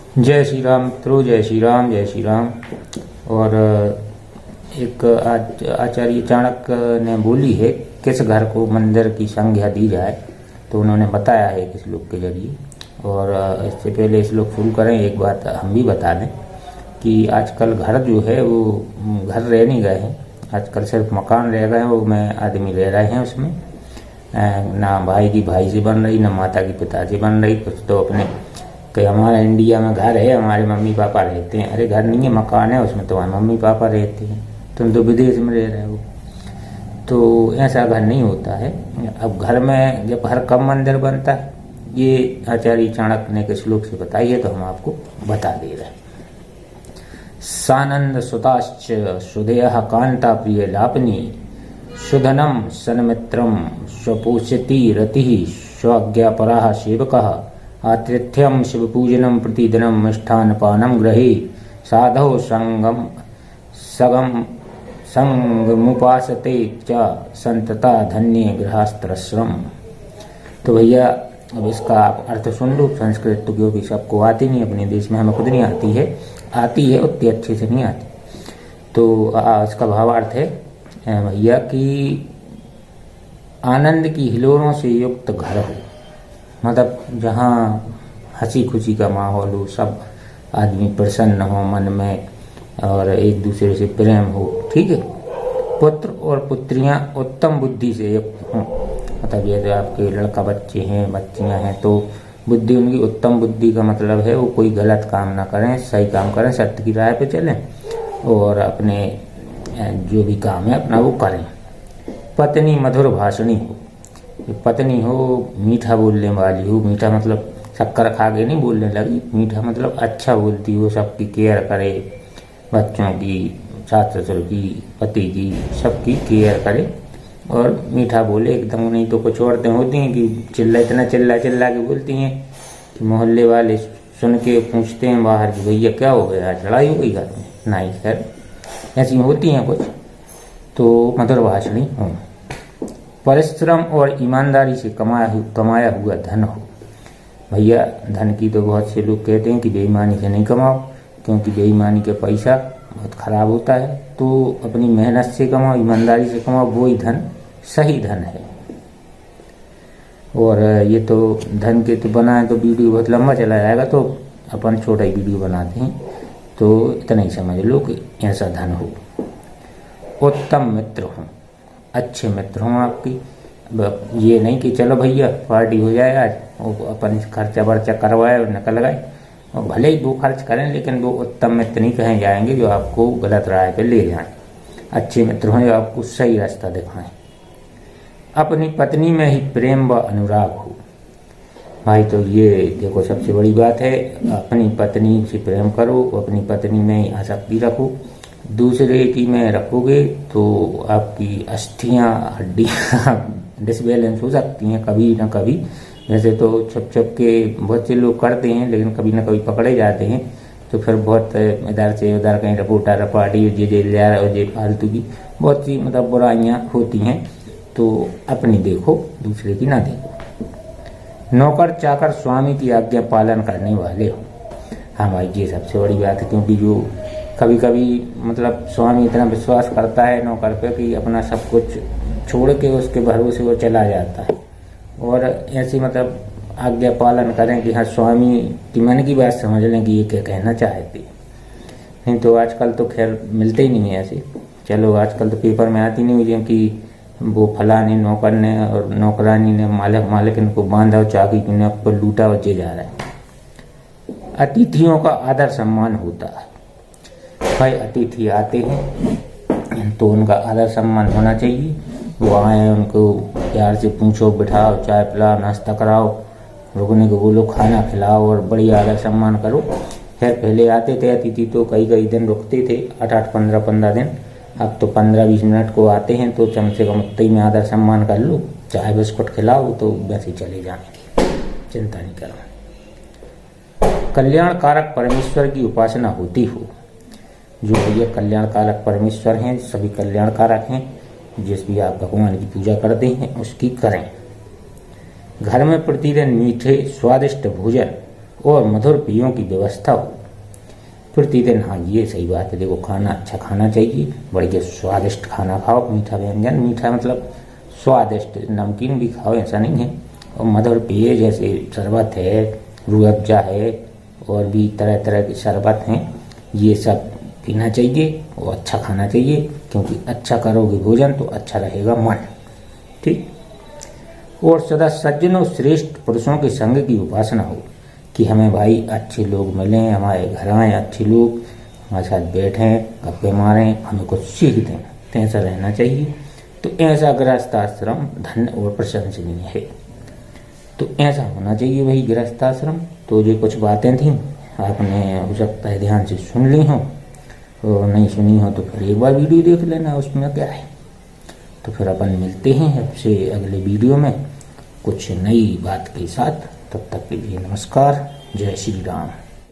जय श्री राम मित्रों, जय श्री राम, जय श्री राम। और एक आचार्य चाणक्य ने बोली है किस घर को मंदिर की संज्ञा दी जाए, तो उन्होंने बताया है इस श्लोक के जरिए। और इससे पहले श्लोक शुरू करें, एक बात हम भी बता दें कि आजकल घर जो है वो घर रह नहीं गए हैं, आजकल सिर्फ मकान रह गए हैं, वो में आदमी रह रहे हैं उसमें। ना भाई की भाई से बन रही, ना माता की पिता से बन रही। कुछ तो अपने कि हमारा इंडिया में घर है, हमारे मम्मी पापा रहते हैं। अरे घर नहीं है, मकान है, उसमें तुम्हारे मम्मी पापा रहते हैं, तुम तो विदेश में रह रहे हो। तो ऐसा घर नहीं होता है। अब घर में जब हर कब मंदिर बनता है, ये आचार्य चाणक्य ने के श्लोक से बताई है, तो हम आपको बता दे रहे हैं। सानंद सुताश्च सुधेयः कांता प्रिय लापनी सुधनम सन्मित्रम स्वपोषति रतिः स्वाज्ञापराः सेवकः आतिथ्यम शिवपूजनम प्रतिदिनम मिष्ठान्नपानम गृहे साधो संगमुपासते च संतता धन्य गृहस्थश्रम। तो भैया अब इसका आप अर्थ सुन लो। संस्कृत तो क्योंकि सबको आती नहीं, अपने देश में हमें खुद नहीं आती है, आती है उतनी अच्छे से नहीं आती। तो इसका भावार्थ है भैया कि आनंद की हिलोरों से युक्त घर हो, मतलब जहाँ हंसी खुशी का माहौल हो, सब आदमी प्रसन्न हो मन में और एक दूसरे से प्रेम हो, ठीक है। पुत्र और पुत्रियाँ उत्तम बुद्धि से युक्त हों, मतलब ये जो आपके लड़का बच्चे हैं, बच्चियाँ हैं, तो बुद्धि उनकी उत्तम बुद्धि का मतलब है वो कोई गलत काम ना करें, सही काम करें, सत्य की राह पे चलें और अपने जो भी काम है अपना वो करें। पत्नी मधुर भाषणी हो, पत्नी हो मीठा बोलने वाली हो, मीठा मतलब शक्कर खा के नहीं बोलने लगी, मीठा मतलब अच्छा बोलती हो, सबकी केयर करे, बच्चों की, सास ससुर की, पति की, सबकी केयर करे और मीठा बोले एकदम। नहीं तो कुछ औरतें होती हैं कि इतना चिल्ला के बोलती हैं कि मोहल्ले वाले सुन के पूछते हैं बाहर कि भैया क्या हो गया, आज लड़ाई हो गई घर में? नहीं सर, ऐसी होती हैं कुछ। तो मधुर भाषणी हो, परिश्रम और ईमानदारी से कमाया हुआ धन हो। भैया धन की तो बहुत से लोग कहते हैं कि बेईमानी से नहीं कमाओ, क्योंकि बेईमानी का पैसा बहुत खराब होता है। तो अपनी मेहनत से कमाओ, ईमानदारी से कमाओ, वो ही धन सही धन है। और ये तो धन के तो बनाए तो वीडियो बहुत लंबा चला जाएगा, तो अपन छोटा ही वीडियो बनाते हैं, तो इतना ही समझ लो कि ऐसा धन हो। उत्तम मित्र हों, अच्छे मित्र हों आपकी। ये नहीं कि चलो भैया पार्टी हो जाए आज, वो अपन खर्चा वर्चा करवाए और निकल गए, और भले ही वो खर्च करें, लेकिन वो उत्तम मित्र नहीं कहे जाएंगे जो आपको गलत राह पे ले जाएं। अच्छे मित्र हों जो आपको सही रास्ता दिखाएं। अपनी पत्नी में ही प्रेम व अनुराग हो। भाई तो ये देखो सबसे बड़ी बात है, अपनी पत्नी से प्रेम करो, अपनी पत्नी में ही आसक्ति रखो। दूसरे की में रखोगे तो आपकी अस्थियां, हड्डियां डिसबैलेंस हो सकती हैं कभी ना कभी। वैसे तो छप के बहुत से लोग करते हैं, लेकिन कभी ना कभी पकड़े जाते हैं, तो फिर बहुत इधर से उधर कहीं रपोटा रपाटी जेल जा रहा है, फालतू की बहुत सी मतलब बुराइयाँ होती हैं। तो अपनी देखो, दूसरे की ना देखो। नौकर चाकर स्वामी की आज्ञा पालन करने वाले हो। हाँ भाई ये सबसे बड़ी बात है, क्योंकि जो कभी कभी मतलब स्वामी इतना विश्वास करता है नौकर पे कि अपना सब कुछ छोड़ के उसके भरोसे वो चला जाता है। और ऐसी मतलब आज्ञा पालन करें कि हाँ स्वामी की मन की बात समझ लें कि ये क्या कहना चाहती है। नहीं तो आजकल तो खैर मिलते ही नहीं है ऐसे। चलो आजकल तो पेपर में आती नहीं हुई कि वो फलाने नौकर ने और नौकरानी ने मालिक को बांधा और चाकी ने आपको लूटा और जे जा रहा है। अतिथियों का आदर सम्मान होता है। भाई अतिथि आते हैं तो उनका आदर सम्मान होना चाहिए। वो आए उनको प्यार से पूछो, बिठाओ, चाय पिलाओ, नाश्ता कराओ, रुकने को बोलो, खाना खिलाओ और बड़ी आदर सम्मान करो। खैर पहले आते थे अतिथि तो कई दिन रुकते थे, 8-8, 15-15 दिन। अब तो 15-20 मिनट को आते हैं, तो कम से कम उतने में आदर सम्मान कर लो, चाय बिस्कुट खिलाओ, तो वैसे ही चले जाएंगे, चिंता नहीं करो। कल्याणकारक परमेश्वर की उपासना होती हो। जो ये कल्याणकारक परमेश्वर हैं, सभी कल्याणकारक हैं, जिस भी आप भगवान की पूजा करते हैं उसकी करें। घर में प्रतिदिन मीठे स्वादिष्ट भोजन और मधुर पेयों की व्यवस्था हो। प्रतिदिन, हाँ ये सही बात है, देखो खाना अच्छा खाना चाहिए, बढ़िया स्वादिष्ट खाना खाओ, मीठा व्यंजन, मीठा मतलब स्वादिष्ट, नमकीन भी खाओ ऐसा नहीं है। और मधुर पेय जैसे शरबत है, रूह अफ़ज़ा है, और भी तरह तरह के शरबत हैं, ये सब पीना चाहिए और अच्छा खाना चाहिए, क्योंकि अच्छा करोगे भोजन तो अच्छा रहेगा मन। ठीक। और सदा सज्जनों श्रेष्ठ पुरुषों के संग की उपासना हो, कि हमें भाई अच्छे लोग मिलें, हमारे घर आए अच्छे लोग, हमारे साथ बैठें, गप्पे मारें, हमें कुछ सीख दें, तो ऐसा रहना चाहिए। तो ऐसा गृहस्थाश्रम धन्य और प्रशंसनीय है। तो ऐसा होना चाहिए भाई गृहस्थाश्रम। तो ये कुछ बातें थी, आपने हो सकता है ध्यान से सुन ली हो, और नहीं सुनी हो तो फिर एक बार वीडियो देख लेना, उसमें क्या है। तो फिर अपन मिलते हैं आपसे अगले वीडियो में कुछ नई बात के साथ। तब तक के लिए नमस्कार, जय श्री राम।